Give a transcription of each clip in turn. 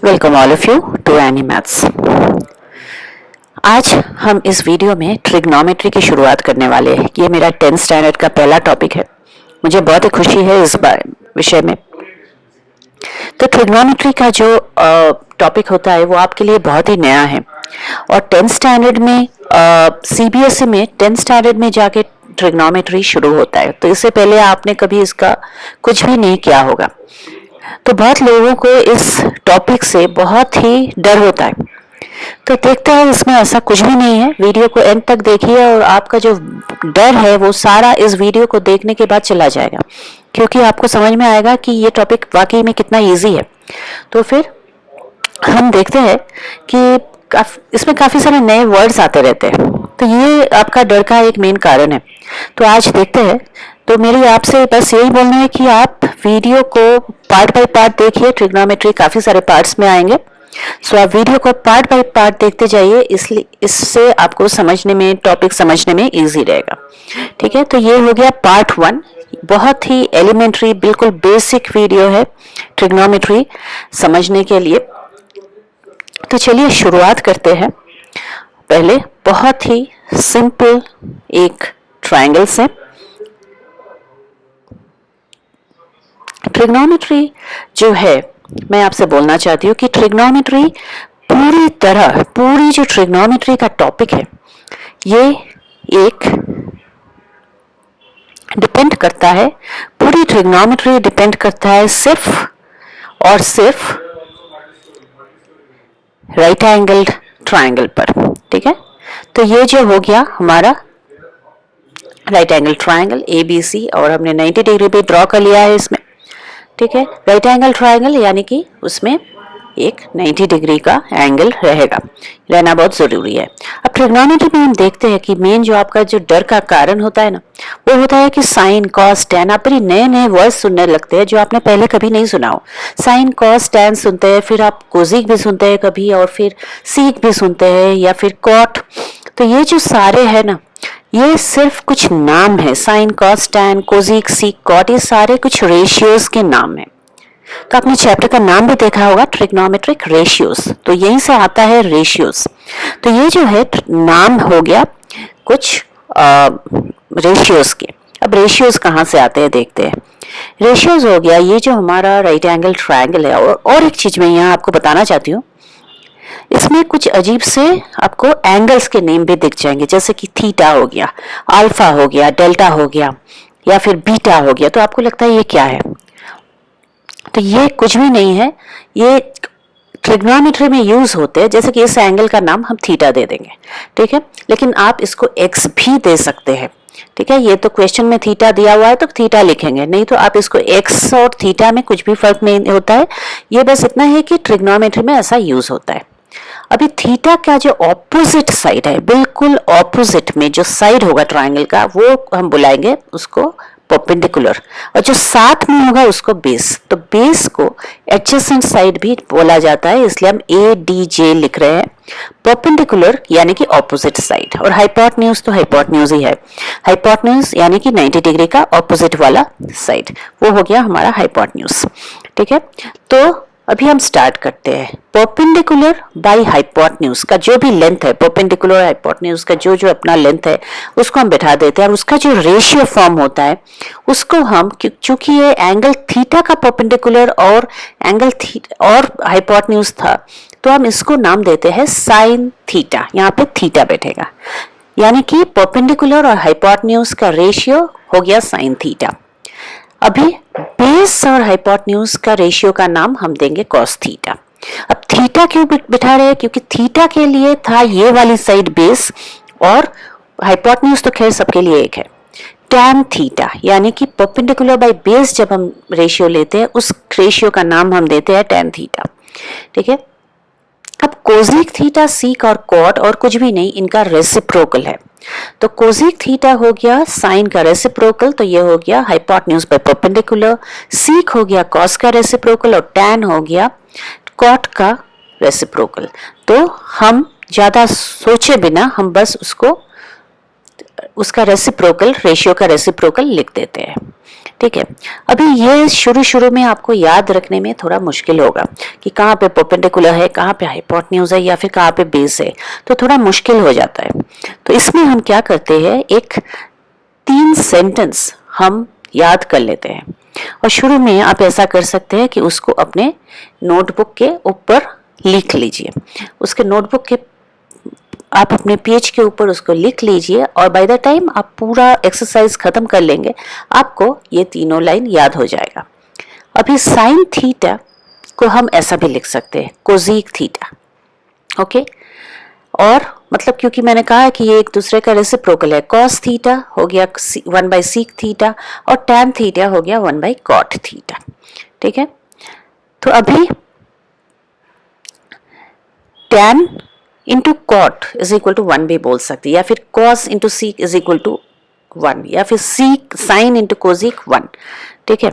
Welcome all of you to any maths. आज हम इस वीडियो में ट्रिग्नोमेट्री की शुरुआत करने वाले हैं। ये मेरा 10th स्टैंडर्ड का पहला टॉपिक है। मुझे बहुत ही खुशी है इस विषय में। तो ट्रिग्नोमेट्री का जो टॉपिक होता है वो आपके लिए बहुत ही नया है और 10th स्टैंडर्ड में सीबीएसई में 10th स्टैंडर्ड में जाके ट्रिग्नोमेट्री शुरू होता है। तो इससे पहले आपने कभी इसका कुछ भी नहीं किया होगा। तो बहुत लोगों को इस टॉपिक से बहुत ही डर होता है। तो देखते हैं इसमें ऐसा कुछ भी नहीं है। वीडियो को एंड तक देखिए और आपका जो डर है वो सारा इस वीडियो को देखने के बाद चला जाएगा, क्योंकि आपको समझ में आएगा कि ये टॉपिक वाकई में कितना इजी है। तो फिर हम देखते हैं कि इसमें काफी सारे नए वर्ड्स आते रहते हैं। तो ये आपका डर का एक मेन कारण है। तो आज देखते हैं। तो मेरी आपसे बस यही बोलना है कि आप वीडियो को पार्ट बाय पार्ट देखिए। ट्रिग्नोमेट्री काफी सारे पार्ट्स में आएंगे। सो आप वीडियो को पार्ट बाय पार्ट देखते जाइए, इसलिए इससे आपको समझने में, टॉपिक समझने में इजी रहेगा। ठीक है, तो ये हो गया पार्ट 1। बहुत ही एलिमेंट्री, बिल्कुल बेसिक वीडियो है ट्रिग्नोमेट्री समझने के लिए। तो चलिए शुरुआत करते हैं। पहले बहुत ही सिंपल एक ट्रायंगल से। ट्रिग्नोमेट्री जो है, मैं आपसे बोलना चाहती हूँ कि ट्रिग्नोमेट्री पूरी जो ट्रिग्नोमेट्री का टॉपिक है, ये एक डिपेंड करता है, पूरी ट्रिग्नोमेट्री डिपेंड करता है सिर्फ और सिर्फ राइट एंगल्ड ट्रायंगल पर। ठीक है, तो ये जो हो गया हमारा राइट एंगल ट्रायंगल ABC, और हमने 90 डिग्री पे ड्रॉ कर लिया है इसमें। ठीक है, राइट एंगल ट्रायंगल यानी कि उसमें एक 90 डिग्री का एंगल रहना बहुत जरूरी है। अब ट्रिग्नोमेट्री में हम देखते हैं कि मेन जो आपका जो डर का कारण होता है ना, वो होता है कि साइन, कॉस, टैन। आप नए नए वर्ड सुनने लगते हैं जो आपने पहले कभी नहीं सुना हो। साइन, कॉस, टैन सुनते हैं, फिर आप कोजिक भी सुनते हैं कभी, और फिर सीक भी सुनते हैं, या फिर कॉट। तो ये जो सारे है ना, ये सिर्फ कुछ नाम है। Sine, cos, tan, cosec, sec, cot, ये सारे कुछ रेशियोज के नाम है। तो आपने चैप्टर का नाम भी देखा होगा, ट्रिग्नोमेट्रिक रेशियोज। तो यहीं से आता है रेशियोज। तो ये जो है नाम हो गया कुछ रेशियोज के। अब रेशियोज कहाँ से आते हैं देखते हैं। रेशियोज हो गया ये जो हमारा राइट एंगल ट्रायंगल है। और एक चीज मैं यहाँ आपको बताना चाहती हूँ, इसमें कुछ अजीब से आपको एंगल्स के नेम भी दिख जाएंगे, जैसे कि थीटा हो गया, अल्फा हो गया, डेल्टा हो गया, या फिर बीटा हो गया। तो आपको लगता है ये क्या है? तो ये कुछ भी नहीं है, ये ट्रिग्नोमेट्री में यूज होते हैं। जैसे कि इस एंगल का नाम हम थीटा दे देंगे, ठीक है, लेकिन आप इसको एक्स भी दे सकते हैं। ठीक है, ये तो क्वेश्चन में थीटा दिया हुआ है तो थीटा लिखेंगे, नहीं तो आप इसको एक्स और थीटा में कुछ भी फर्क नहीं होता है। ये बस इतना है कि ट्रिग्नोमेट्री में ऐसा यूज होता है। अभी थीटा का जो ऑपोजिट साइड है, बिल्कुल ऑपोजिट में जो साइड होगा ट्रायंगल का, वो हम बुलाएंगे उसको परपेंडिकुलर, और जो साथ में होगा उसको बेस। तो बेस को एडजेसेंट साइड भी बोला जाता है, इसलिए हम ADJ लिख रहे हैं। परपेंडिकुलर यानी कि ऑपोजिट साइड, और हाइपोटेन्यूज तो हाइपोटेन्यूज ही है। हाइपोटेन्यूज यानी कि 90 डिग्री का ऑपोजिट वाला साइड, वो हो गया हमारा हाइपोटेन्यूज। ठीक है, तो अभी हम स्टार्ट करते हैं। परपेंडिकुलर बाय हाइपोटेन्यूज का जो भी लेंथ है, परपेंडिकुलर और हाइपोटेन्यूज का जो जो अपना लेंथ है, उसको हम बैठा देते हैं, और उसका जो रेशियो फॉर्म होता है उसको हम, चूंकि ये एंगल थीटा का परपेंडिकुलर और एंगल और हाइपोटेन्यूज था, तो हम इसको नाम देते हैं साइन थीटा। यहाँ पे थीटा बैठेगा, यानी कि परपेंडिकुलर और हाइपोटेन्यूज का रेशियो हो गया साइन थीटा। अभी बेस और हाइपोटेन्यूज का रेशियो का नाम हम देंगे कॉस थीटा। अब थीटा क्यों बिठा रहे हैं? क्योंकि थीटा के लिए था ये वाली साइड बेस, और हाइपोटेन्यूज तो खैर सबके लिए एक है। टैन थीटा यानी कि परपेंडिकुलर बाय बेस जब हम रेशियो लेते हैं, उस रेशियो का नाम हम देते हैं टैन थीटा। ठीक है, अब कोजिक थीटा, सीक और कॉट और कुछ भी नहीं, इनका रेसिप्रोकल है। तो कोजिक थीटा हो गया साइन का रेसिप्रोकल, तो ये हो गया हाइपोटेन्यूज बाय परपेंडिकुलर। सीक हो गया कॉस का रेसिप्रोकल, और टैन हो गया कॉट का रेसिप्रोकल। तो हम ज्यादा सोचे बिना हम बस उसको, उसका रेसिप्रोकल, रेशियो का रेसिप्रोकल लिख देते हैं। ठीक है। अभी ये शुरू शुरू में आपको याद रखने में थोड़ा मुश्किल होगा कि कहाँ पे परपेंडिकुलर है, कहाँ पे हाइपोटेन्यूज है या फिर कहाँ पे बेस है, तो थोड़ा मुश्किल हो जाता है। तो इसमें हम क्या करते हैं, एक 3 सेंटेंस हम याद कर लेते हैं। और शुरू में आप ऐसा कर सकते हैं कि उसको अपने नोटबुक के ऊपर लिख लीजिए। उसके नोटबुक के आप अपने पेज के ऊपर उसको लिख लीजिए और बाय द टाइम आप पूरा एक्सरसाइज खत्म कर लेंगे, आपको ये तीनों लाइन याद हो जाएगा। अभी साइन थीटा को हम ऐसा भी लिख सकते हैं, कोजीक थीटा। ओके, और मतलब क्योंकि मैंने कहा है कि ये एक दूसरे का रेसिप्रोकल है, कॉस थीटा हो गया 1/सीक थीटा और टैन थीटा हो गया 1/कॉट थीटा। ठीक है, तो अभी tan into cot is equal to 1 भी बोल सकते हैं, या फिर cos into sec is equal to 1, या फिर सीक साइन इंटू कोजिक 1। ठीक है,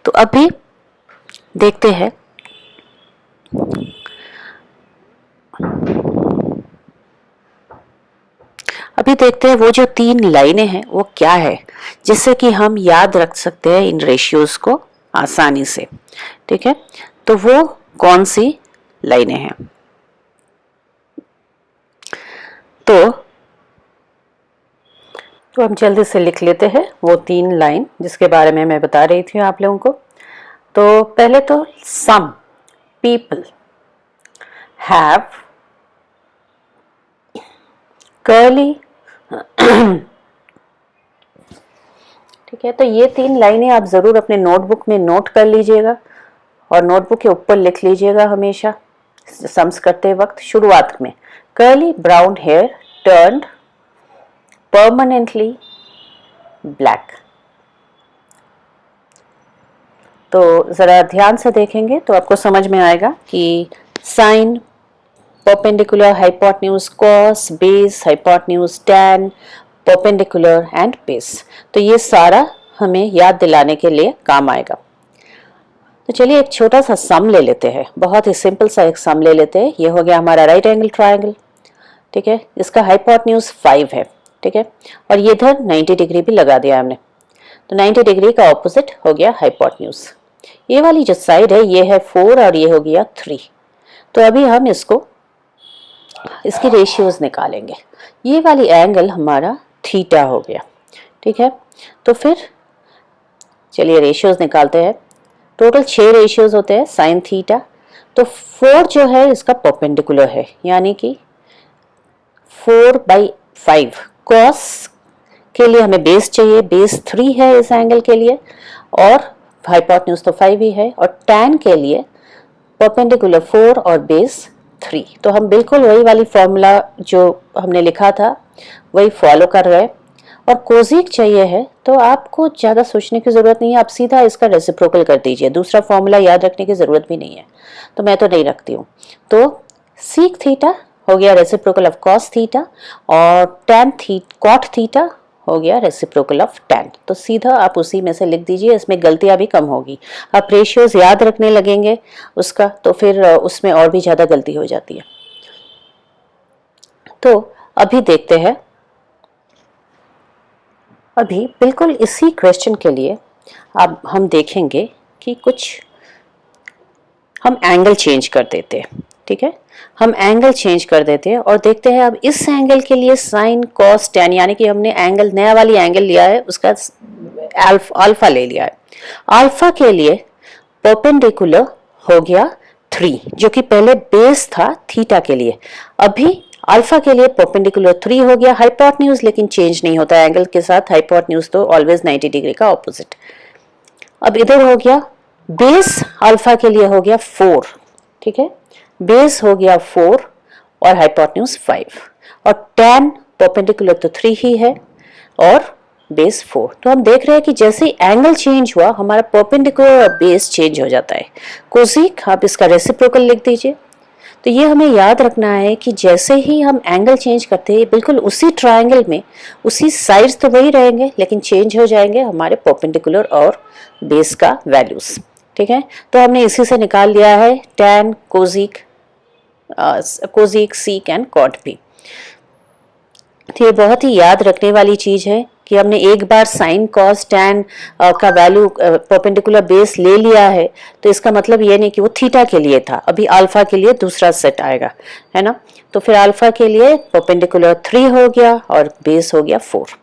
तो अभी देखते हैं, अभी देखते हैं वो जो 3 लाइनें हैं वो क्या है, जिससे कि हम याद रख सकते हैं इन रेशियोज को आसानी से। ठीक है, तो वो कौन सी लाइनें हैं? तो हम जल्दी से लिख लेते हैं वो 3 लाइन जिसके बारे में मैं बता रही थी आप लोगों को। तो पहले तो सम पीपल हैव कर्ली। ठीक है, तो ये 3 लाइनें आप जरूर अपने नोटबुक में नोट कर लीजिएगा और नोटबुक के ऊपर लिख लीजिएगा हमेशा सम्स करते वक्त। शुरुआत में curly brown hair turned permanently black. तो जरा ध्यान से देखेंगे तो आपको समझ में आएगा कि sine, perpendicular, hypotenuse, cos, base, hypotenuse, tan, perpendicular and base. तो ये सारा हमें याद दिलाने के लिए काम आएगा। तो चलिए एक छोटा सा सम ले लेते हैं, बहुत ही सिंपल सा एक सम ले लेते हैं। ये हो गया हमारा राइट एंगल ट्रायंगल। ठीक है, इसका हाइपोटेन्यूज 5 है। ठीक है, और ये इधर 90 डिग्री भी लगा दिया हमने, तो 90 डिग्री का ऑपोजिट हो गया हाइपोटेन्यूज। ये वाली जो साइड है ये है 4 और ये हो गया 3। तो अभी हम इसकी रेशियोज निकालेंगे। ये वाली एंगल हमारा थीटा हो गया। ठीक है, तो फिर चलिए रेशियोज निकालते हैं। टोटल 6 रेशियोज होते हैं साइन थीटा। तो 4 जो है इसका परपेंडिकुलर है, यानी कि 4/5। कॉस के लिए हमें बेस चाहिए, बेस 3 है इस एंगल के लिए, और हाइपोटेन्यूज तो 5 ही है, और टैन के लिए परपेंडिकुलर 4 और बेस 3। तो हम बिल्कुल वही वाली फॉर्मूला जो हमने लिखा था वही फॉलो कर रहे हैं। और कोजिक चाहिए है तो आपको ज़्यादा सोचने की ज़रूरत नहीं है, आप सीधा इसका रेसिप्रोकल कर दीजिए, दूसरा फॉर्मूला याद रखने की ज़रूरत भी नहीं है, तो मैं तो नहीं रखती हूँ। तो सीक थीटा हो गया रेसिप्रोकल ऑफ कॉस थीटा, और टैन कॉट थीटा हो गया रेसिप्रोकल ऑफ टैन। तो सीधा आप उसी में से लिख दीजिए, इसमें गलतियां भी कम होगी। आप रेशियोज याद रखने लगेंगे उसका तो फिर उसमें और भी ज़्यादा गलती हो जाती है। तो अभी देखते हैं, अभी बिल्कुल इसी क्वेश्चन के लिए अब हम देखेंगे कि कुछ हम एंगल चेंज कर देते हैं। ठीक है, हम एंगल चेंज कर देते हैं और देखते हैं अब इस एंगल के लिए साइन कॉस टैन, यानी कि हमने एंगल नया वाली एंगल लिया है, उसका अल्फा ले लिया है। अल्फा के लिए परपेंडिकुलर हो गया 3, जो कि पहले बेस था थीटा के लिए। अभी अल्फा के लिए परपेंडिकुलर 3 हो गया। हाइपोटेन्यूज लेकिन चेंज नहीं होता एंगल के साथ, हाइपोटेन्यूज तो ऑलवेज 90 डिग्री का ऑपोजिट। अब इधर हो गया बेस अल्फा के लिए हो गया 4। ठीक है, बेस हो गया 4 और हाइपोटेन्यूज 5, और टैन परपेंडिकुलर तो 3 ही है और बेस 4। तो हम देख रहे हैं कि जैसे ही एंगल चेंज हुआ हमारा परपेंडिकुलर और बेस चेंज हो जाता है। कोसिक आप इसका रेसिप्रोकल लिख दीजिए। तो ये हमें याद रखना है कि जैसे ही हम एंगल चेंज करते हैं बिल्कुल उसी ट्रायंगल में उसी साइड्स तो वही रहेंगे लेकिन चेंज हो जाएंगे हमारे परपेंडिकुलर और बेस का वैल्यूज। ठीक है, तो हमने इसी से निकाल लिया है tan, cosec, sec and cot भी। तो ये बहुत ही याद रखने वाली चीज है कि हमने एक बार साइन कॉस टैन का वैल्यू परपेंडिकुलर बेस ले लिया है, तो इसका मतलब ये नहीं कि वो थीटा के लिए था, अभी अल्फा के लिए दूसरा सेट आएगा, है ना। तो फिर अल्फा के लिए परपेंडिकुलर 3 हो गया और बेस हो गया 4।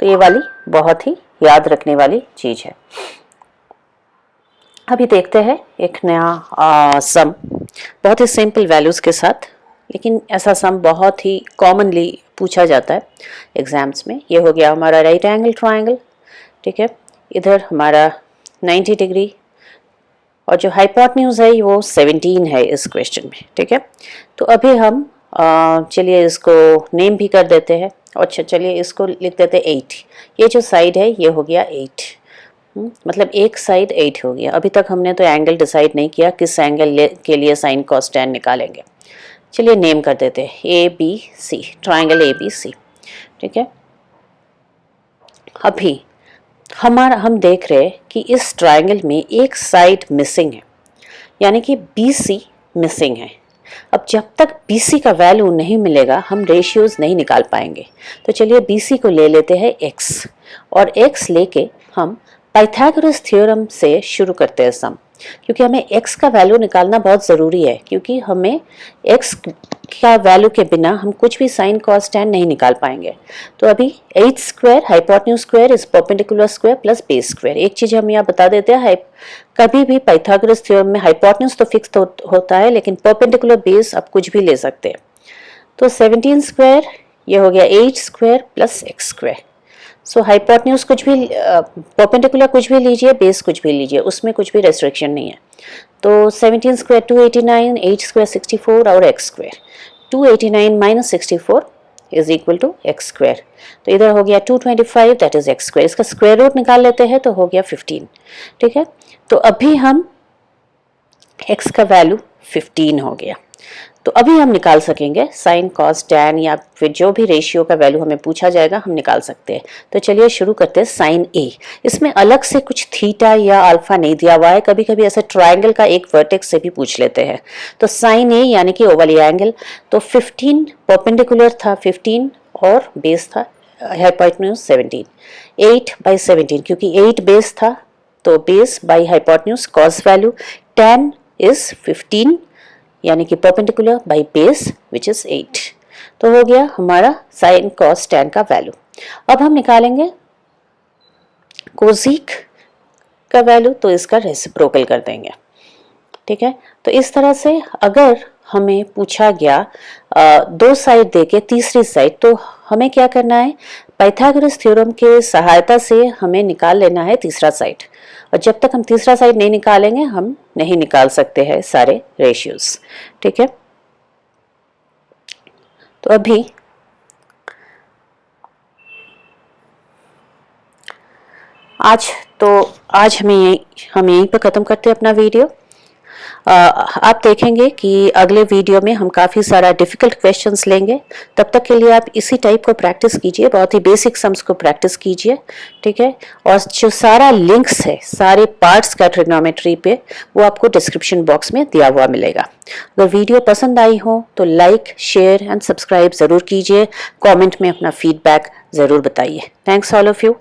तो ये वाली बहुत ही याद रखने वाली चीज है। अभी देखते हैं एक नया सम, बहुत ही सिंपल वैल्यूज के साथ, लेकिन ऐसा सम बहुत ही कॉमनली पूछा जाता है एग्जाम्स में। ये हो गया हमारा राइट एंगल ट्रायंगल, ठीक है। इधर हमारा 90 डिग्री और जो हाइपोटेन्यूज है वो 17 है इस क्वेश्चन में, ठीक है। तो अभी हम चलिए इसको नेम भी कर देते हैं, और चलिए इसको लिख देते हैं 8। ये जो साइड है ये हो गया 8, मतलब एक साइड 8 हो गया। अभी तक हमने तो एंगल डिसाइड नहीं किया किस एंगल के लिए साइन कॉस टैन निकालेंगे। चलिए नेम कर देते हैं ABC, ट्राइंगल ABC, ठीक है। अभी हम देख रहे हैं कि इस ट्राइंगल में एक साइड मिसिंग है, यानी कि BC मिसिंग है। अब जब तक BC का वैल्यू नहीं मिलेगा हम रेशियोज नहीं निकाल पाएंगे। तो चलिए BC को ले लेते हैं X, और X लेके हम पाइथागोरस थ्योरम से शुरू करते हैं सम, क्योंकि हमें x का वैल्यू निकालना बहुत ज़रूरी है, क्योंकि हमें x का वैल्यू के बिना हम कुछ भी साइन कॉस टैन नहीं निकाल पाएंगे। तो अभी 8 square hypotenuse square is perpendicular square plus base square. एक चीज़ हम यहाँ बता देते हैं, कभी भी पाइथागोरस थ्योरम में हाइपोटेन्यूज तो फिक्स होता है, लेकिन परपेंडिकुलर बेस आप कुछ भी ले सकते हैं। तो 17 स्क्वायर ये हो गया 8 स्क्वायर प्लस एक्स स्क्वायर। सो हाइपोटेन्यूज कुछ भी, परपेंडिकुलर कुछ भी लीजिए, बेस कुछ भी लीजिए, उसमें कुछ भी रेस्ट्रिक्शन नहीं है। तो 17 स्क्वायर 289, 8 स्क्वायर 64 और x square. 289 minus 64 is equal to x square. तो इधर हो गया 225, दैट इज एक्स स्क्वायर। इसका स्क्वायर रूट निकाल लेते हैं तो हो गया 15, ठीक है। तो अभी हम एक्स का वैल्यू 15 हो गया। तो अभी हम निकाल सकेंगे साइन कॉस टैन, या फिर जो भी रेशियो का वैल्यू हमें पूछा जाएगा हम निकाल सकते हैं। तो चलिए शुरू करते हैं साइन ए। इसमें अलग से कुछ थीटा या अल्फा नहीं दिया हुआ है, कभी कभी ऐसे ट्राइंगल का एक वर्टेक्स से भी पूछ लेते हैं। तो साइन ए यानी कि ओ वाली एंगल, तो 15 परपेंडिकुलर था 15 और बेस था हाइपोटेन्यूज 17, 8/17, क्योंकि 8 बेस था तो base by hypotenuse cos value, tan is 15 यानी कि perpendicular by base which is 8। तो हो गया हमारा साइन कॉस टैन का वैल्यू। अब हम निकालेंगे कोसेक का वैल्यू, तो इसका रेसिप्रोकल कर देंगे, ठीक है। तो इस तरह से अगर हमें पूछा गया दो साइड देके तीसरी साइड, तो हमें क्या करना है, पाइथागोरस थ्योरम के सहायता से हमें निकाल लेना है तीसरा साइड, और जब तक हम तीसरा साइड नहीं निकालेंगे हम नहीं निकाल सकते हैं सारे रेशियोज, ठीक है। तो अभी आज हम यहीं पर ख़त्म करते हैं अपना वीडियो। आप देखेंगे कि अगले वीडियो में हम काफ़ी सारा डिफ़िकल्ट क्वेश्चंस लेंगे। तब तक के लिए आप इसी टाइप को प्रैक्टिस कीजिए, बहुत ही बेसिक सम्स को प्रैक्टिस कीजिए, ठीक है। और जो सारा लिंक्स है सारे पार्ट्स का ट्रिग्नोमेट्री पे, वो आपको डिस्क्रिप्शन बॉक्स में दिया हुआ मिलेगा। अगर वीडियो पसंद आई हो तो लाइक, शेयर एंड सब्सक्राइब ज़रूर कीजिए। कॉमेंट में अपना फीडबैक ज़रूर बताइए। Thanks all of you.